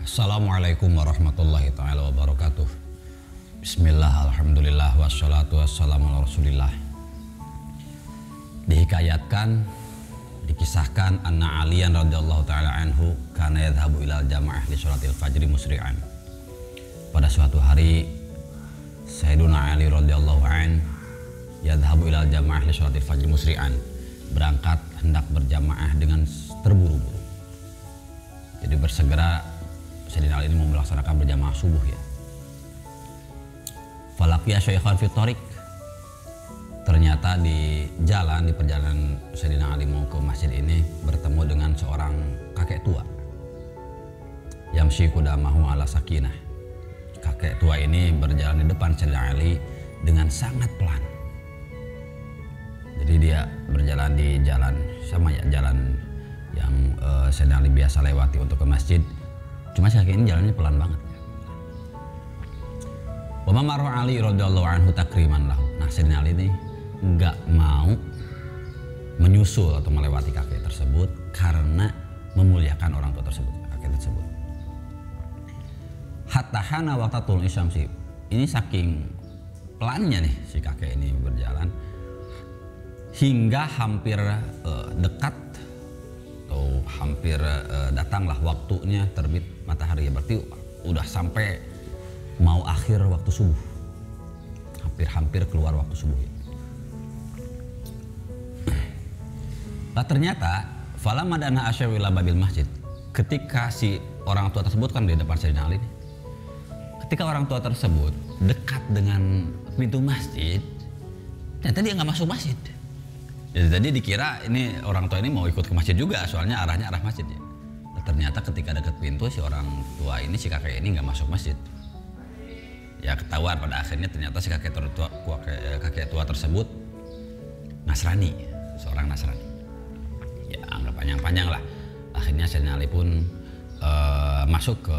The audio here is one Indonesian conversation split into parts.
Assalamualaikum warahmatullahi ta'ala wabarakatuh. Bismillah, alhamdulillah, wassalatu wassalamu ala rasulillah. Dihikayatkan, dikisahkan anna Aliyan radhiyallahu ta'ala anhu kana yadhhabu ilal jamaah li sholatil fajri musri'an. Pada suatu hari Sayyiduna Ali radhiyallahu an yadhhabu ilal jamaah li sholatil fajri musri'an, berangkat hendak berjamaah dengan terburu-buru. Jadi bersegera Sayyidina Ali ini mau melaksanakan berjamaah subuh ya. Falaqiya syaikhan fi thariq. Ternyata di jalan, di perjalanan Sayyidina Ali mau ke masjid ini bertemu dengan seorang kakek tua. Yamshi qudamahu ala sakinah. Kakek tua ini berjalan di depan Sayyidina Ali dengan sangat pelan. Jadi dia berjalan di jalan sama ya, jalan yang Sayyidina Ali biasa lewati untuk ke masjid. Cuma kakek ini jalannya pelan banget. Wa marra Ali radhiyallahu anhu takriman lahu. Nah, Sayyidina Ali ini enggak mau menyusul atau melewati kakek tersebut karena memuliakan orang tua tersebut, kakek tersebut. Hatta hana waqtatul isyamsi. Ini saking pelannya nih si kakek ini berjalan hingga hampir dekat atau hampir datanglah waktunya terbit matahari ya, berarti udah sampai mau akhir waktu subuh, hampir keluar waktu subuh ya. Nah, ternyata falamma dana asyaru ila babil masjid, ketika si orang tua tersebut kan di depan Sayyidina Ali, ketika orang tua tersebut dekat dengan pintu masjid, ternyata dia nggak masuk masjid. Jadi tadi dikira ini orang tua ini mau ikut ke masjid juga, soalnya arahnya arah masjid ya. Nah, ternyata ketika dekat pintu si orang tua ini, si kakek ini nggak masuk masjid. Ya ketahuan pada akhirnya ternyata si kakek tua tersebut Nasrani, seorang Nasrani. Ya anggap panjang-panjang lah. Akhirnya Sayyidina Ali pun masuk ke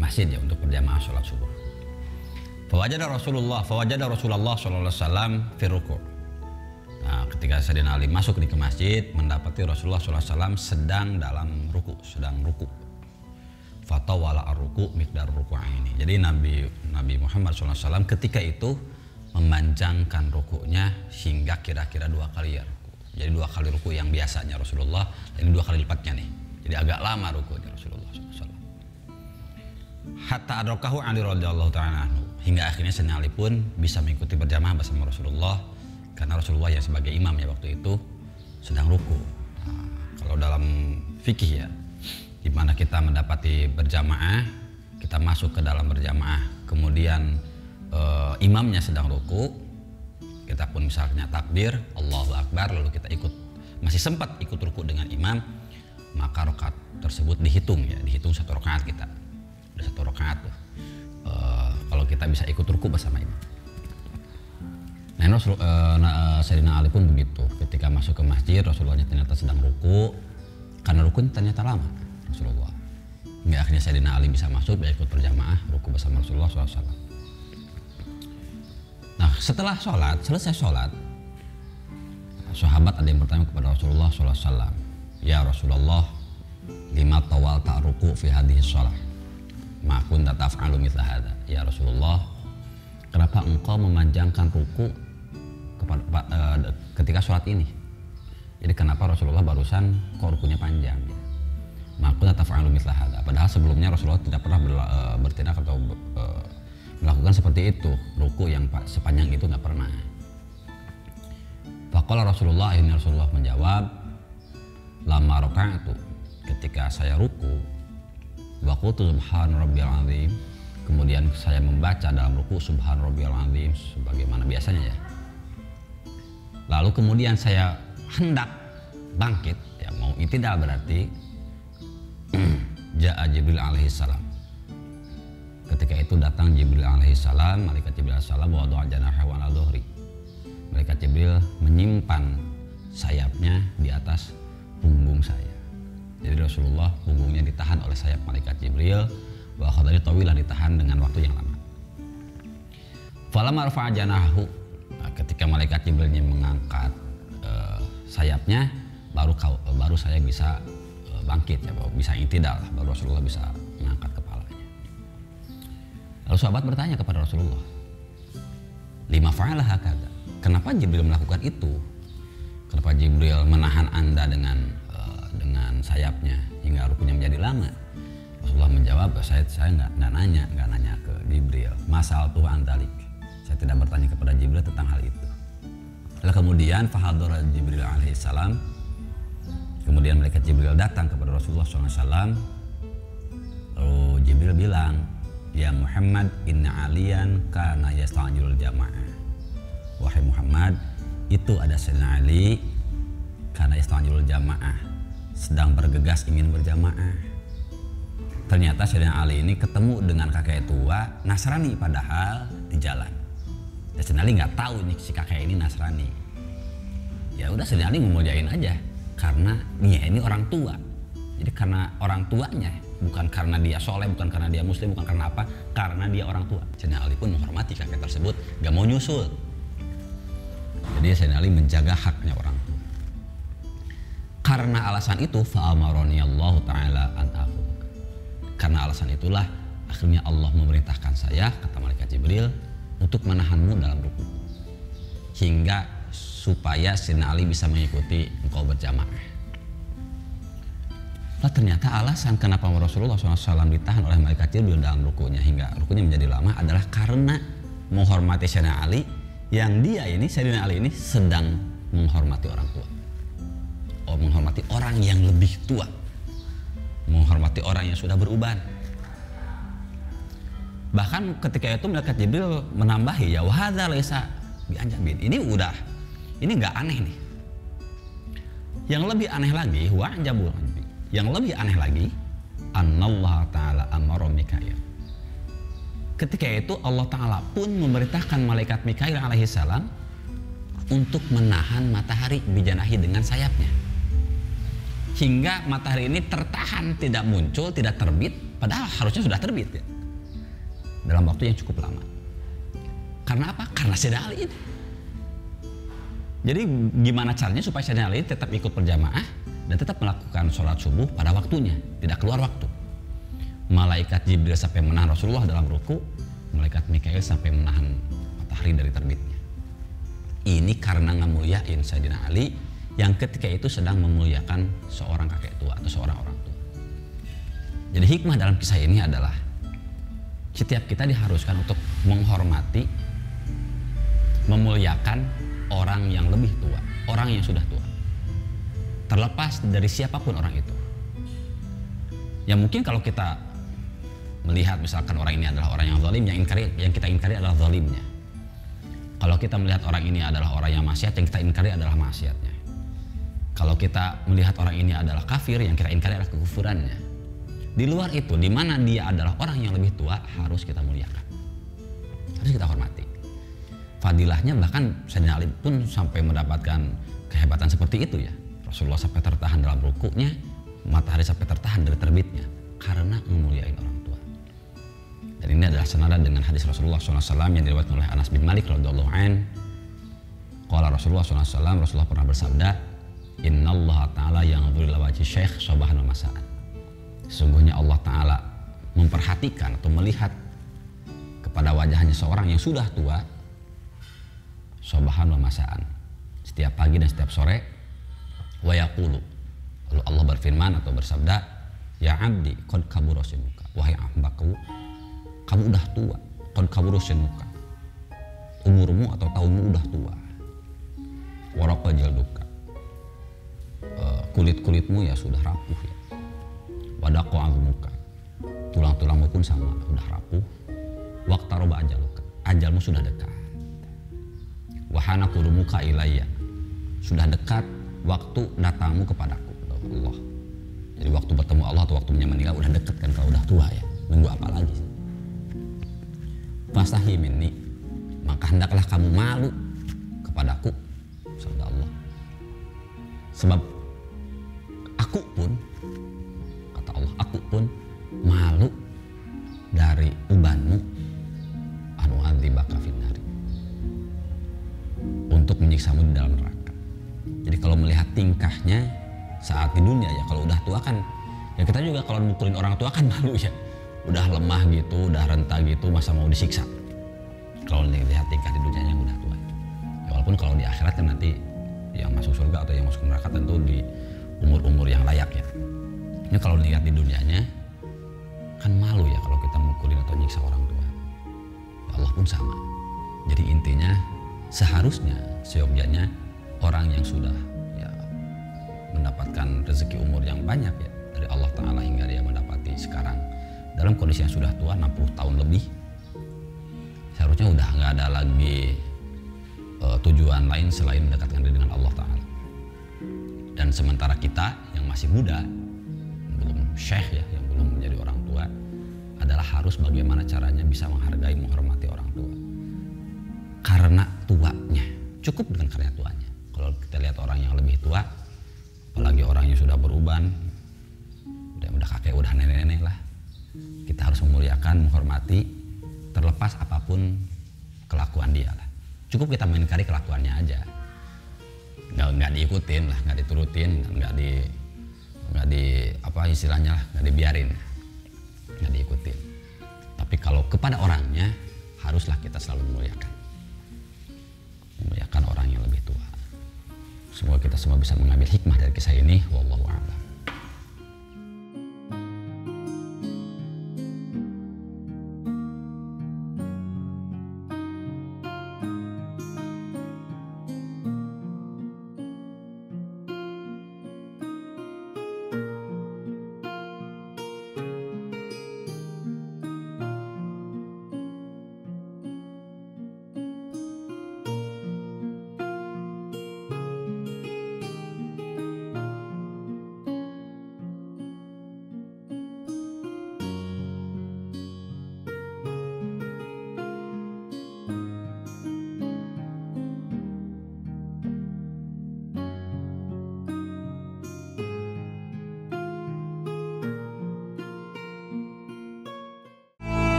masjid ya untuk berjamaah sholat subuh. Fawajada Rasulullah sallallahu alaihi wasallam fi ruku'. Nah, ketika Sayyidina Ali masuk ke masjid, mendapati Rasulullah SAW sedang dalam ruku, sedang ruku. Fatawala ar-ruku miqdar ruku'aini. Jadi Nabi Muhammad SAW ketika itu memanjangkan rukunya hingga kira-kira 2 kali ya ruku. Jadi 2 kali ruku yang biasanya Rasulullah, ini 2 kali lipatnya nih. Jadi agak lama rukunya Rasulullah SAW. Hatta adrakahu Ali radhiyallahu ta'ala anhu. Hingga akhirnya Sayyidina Ali pun bisa mengikuti berjamaah bersama Rasulullah. Karena Rasulullah yang sebagai imam ya waktu itu sedang ruku. Nah, kalau dalam fikih ya, di mana kita mendapati berjamaah, kita masuk ke dalam berjamaah, kemudian imamnya sedang ruku, kita pun misalnya takbir, Allahu Akbar, lalu kita masih sempat ikut ruku dengan imam, maka rakaat tersebut dihitung ya, dihitung 1 rakaat kita. Ada 1 rakaat tuh. Kalau kita bisa ikut ruku bersama imam. Nah, Sayyidina Ali pun begitu. Ketika masuk ke masjid, Rasulullah ternyata sedang ruku. Karena ruku ternyata lama Rasulullah. Hingga akhirnya Sayyidina Ali bisa masuk, ikut berjamaah ruku bersama Rasulullah SAW. Nah, setelah selesai sholat, sahabat ada yang bertanya kepada Rasulullah SAW, ya Rasulullah, lima tawal ta'ruku fi hadhihi sholat, ma kunta taf'alu mithla hadha. Ya Rasulullah, kenapa engkau memanjangkan ruku ketika sholat ini? Jadi kenapa Rasulullah barusan kok rukunya panjang? Maka taf'alu mithla hadza. Padahal sebelumnya Rasulullah tidak pernah bertindak atau melakukan seperti itu, ruku yang sepanjang itu nggak pernah. Faqala Rasulullah, ini Rasulullah menjawab, lama raka'tu, ketika saya ruku, wa qultu subhana rabbiyal azim, kemudian saya membaca dalam ruku subhana rabbiyal azim sebagaimana biasanya ya. Lalu kemudian saya hendak bangkit, ya mau itidal berarti ja'a Jibril alaihi salam. Ketika itu datang Jibril alaihi salam, malaikat Jibril alaihi salam wa wada'a janahahu ala dhuhri. Malaikat Jibril menyimpan sayapnya di atas punggung saya. Jadi Rasulullah punggungnya ditahan oleh sayap malaikat Jibril, wa khadari tawilah, ditahan dengan waktu yang lama. Falamma rafa'a janahahu, ketika malaikat Jibrilnya mengangkat sayapnya, baru saya bisa bangkit ya, bisa intidal, baru Rasulullah bisa mengangkat kepala. Lalu sahabat bertanya kepada Rasulullah, lima fa'ala hakadha, kenapa Jibril melakukan itu? Kenapa Jibril menahan Anda dengan sayapnya hingga rukunya menjadi lama? Rasulullah menjawab, saya nggak nanya ke Jibril, masal Tuhan dalik, saya tidak bertanya kepada Jibril tentang hal itu. Lalu kemudian fahadhara Jibril alaihissalam, kemudian malaikat Jibril datang kepada Rasulullah SAW. Lalu Jibril bilang, ya Muhammad, inna aliyan kana yasta'jilul jamaah. Wahai Muhammad, itu ada Sayyidina Ali kana yasta'jilul jamaah, sedang bergegas ingin berjamaah. Ternyata Sayyidina Ali ini ketemu dengan kakek tua Nasrani padahal di jalan. Dan Sayyidina Ali nggak tahu nih si kakek ini Nasrani. Ya udah, Sayyidina Ali memujain aja karena dia ini orang tua. Jadi karena orang tuanya, bukan karena dia soleh, bukan karena dia muslim, bukan karena apa, karena dia orang tua. Sayyidina Ali pun menghormati kakek tersebut, gak mau nyusul. Jadi Sayyidina Ali menjaga haknya orang tua. Karena alasan itu, fa'amaroni Allah Ta'ala an aqul. Karena alasan itulah akhirnya Allah memerintahkan saya, kata malaikat Jibril, untuk menahanmu dalam ruku, hingga supaya Sayyidina Ali bisa mengikuti engkau berjamaah. Nah, ternyata alasan kenapa Rasulullah SAW ditahan oleh malaikat Jibril dalam rukunya hingga rukunya menjadi lama adalah karena menghormati Sayyidina Ali, yang dia ini, Sayyidina Ali ini sedang menghormati orang tua. Oh, menghormati orang yang lebih tua, menghormati orang yang sudah beruban. Bahkan ketika itu malaikat Jibril menambahi, ya wahadza laisa bi'anjabin. Ini nggak aneh nih. Yang lebih aneh lagi, wa'jabul anbi. Yang lebih aneh lagi, annallahu ta'ala amara Mikail. Ketika itu Allah Ta'ala pun memerintahkan malaikat Mikail alaihissalam untuk menahan matahari bijanahi dengan sayapnya, hingga matahari ini tertahan, tidak muncul, tidak terbit, padahal harusnya sudah terbit ya, dalam waktu yang cukup lama. Karena apa? Karena Sayyidina Ali ini. Jadi gimana caranya supaya Sayyidina Ali tetap ikut berjamaah dan tetap melakukan sholat subuh pada waktunya, tidak keluar waktu. Malaikat Jibril sampai menahan Rasulullah dalam ruku, malaikat Mikail sampai menahan matahari dari terbitnya. Ini karena ngemuliain Sayyidina Ali yang ketika itu sedang memuliakan seorang kakek tua atau seorang orang tua. Jadi hikmah dalam kisah ini adalah setiap kita diharuskan untuk menghormati, memuliakan orang yang lebih tua, orang yang sudah tua, terlepas dari siapapun orang itu. Ya mungkin kalau kita melihat misalkan orang ini adalah orang yang zalim, yang kita ingkari adalah zalimnya. Kalau kita melihat orang ini adalah orang yang maksiat, yang kita ingkari adalah maksiatnya. Kalau kita melihat orang ini adalah kafir, yang kita ingkari adalah kekufurannya. Di luar itu, di mana dia adalah orang yang lebih tua, harus kita muliakan, harus kita hormati. Fadilahnya bahkan Sayyidina Ali pun sampai mendapatkan kehebatan seperti itu ya. Rasulullah sampai tertahan dalam rukunya, matahari sampai tertahan dari terbitnya karena memuliakan orang tua. Dan ini adalah senada dengan hadis Rasulullah SAW yang diriwayatkan oleh Anas bin Malik radhiyallahu an. Qala Rasulullah SAW, Rasulullah pernah bersabda, Innallaha ta'ala yanzuru ila wajhi syekh sabahan wa masa'an. Sesungguhnya Allah Ta'ala memperhatikan atau melihat kepada wajahnya seorang yang sudah tua, sabahan wa masa'an, setiap pagi dan setiap sore. Wa yaqulu, lalu Allah berfirman atau bersabda, ya abdi qad kabura sinuka, wahai hambaku, kamu udah tua, qad kabura sinuka, umurmu atau tahunmu udah tua, waraqa jalduka, kulit-kulitmu ya sudah rapuh ya, wadaqa azmuka, tulang-tulangmu pun sama sudah rapuh, waqtaroba ajaluka, ajalmu sudah dekat, wahana qudumuka ilayya, sudah dekat waktu datangmu kepadaku, Allah. Jadi waktu bertemu Allah atau waktu meninggal udah deket kan, kalau udah tua ya, nunggu apa lagi sih? Fastahi minni, maka hendaklah kamu malu kepadaku, sabda Allah. Sebab aku pun, kata Allah, aku pun malu dari ubanmu, anu adzibaka finnari, untuk menyiksamu di dalam neraka. Jadi kalau melihat tingkahnya saat di dunia ya, kalau udah tua kan ya kita juga kalau mukulin orang tua kan malu ya, udah lemah gitu, udah renta gitu, masa mau disiksa? Kalau lihat tingkah di dunia yang udah tua. Ya, walaupun kalau di akhirat kan nanti yang masuk surga atau yang masuk neraka tentu di umur-umur yang layak ya. Ini kalau lihat di dunianya kan malu ya kalau kita mukulin atau nyiksa orang tua. Ya Allah pun sama. Jadi intinya seharusnya seyogyanya orang yang sudah ya mendapatkan rezeki umur yang banyak ya dari Allah Ta'ala hingga dia mendapati sekarang dalam kondisi yang sudah tua 60 tahun lebih, seharusnya udah nggak ada lagi tujuan lain selain mendekatkan diri dengan Allah Ta'ala. Dan sementara kita yang masih muda, belum syekh ya, yang belum menjadi orang tua, adalah harus bagaimana caranya bisa menghargai, menghormati orang tua. Karena tuanya, cukup dengan karena tuanya. Kalau kita lihat orang yang lebih tua, apalagi orang yang sudah beruban, udah kakek, udah nenek-nenek lah, kita harus memuliakan, menghormati, terlepas apapun kelakuan dia lah. Cukup kita mengingkari kelakuannya aja, nggak diikutin lah, nggak diturutin, nggak di apa istilahnya lah, nggak dibiarin, nggak diikutin. Tapi kalau kepada orangnya haruslah kita selalu memuliakan orang yang lebih tua. Semoga kita semua bisa mengambil hikmah dari kisah ini. Wallahu a'lam.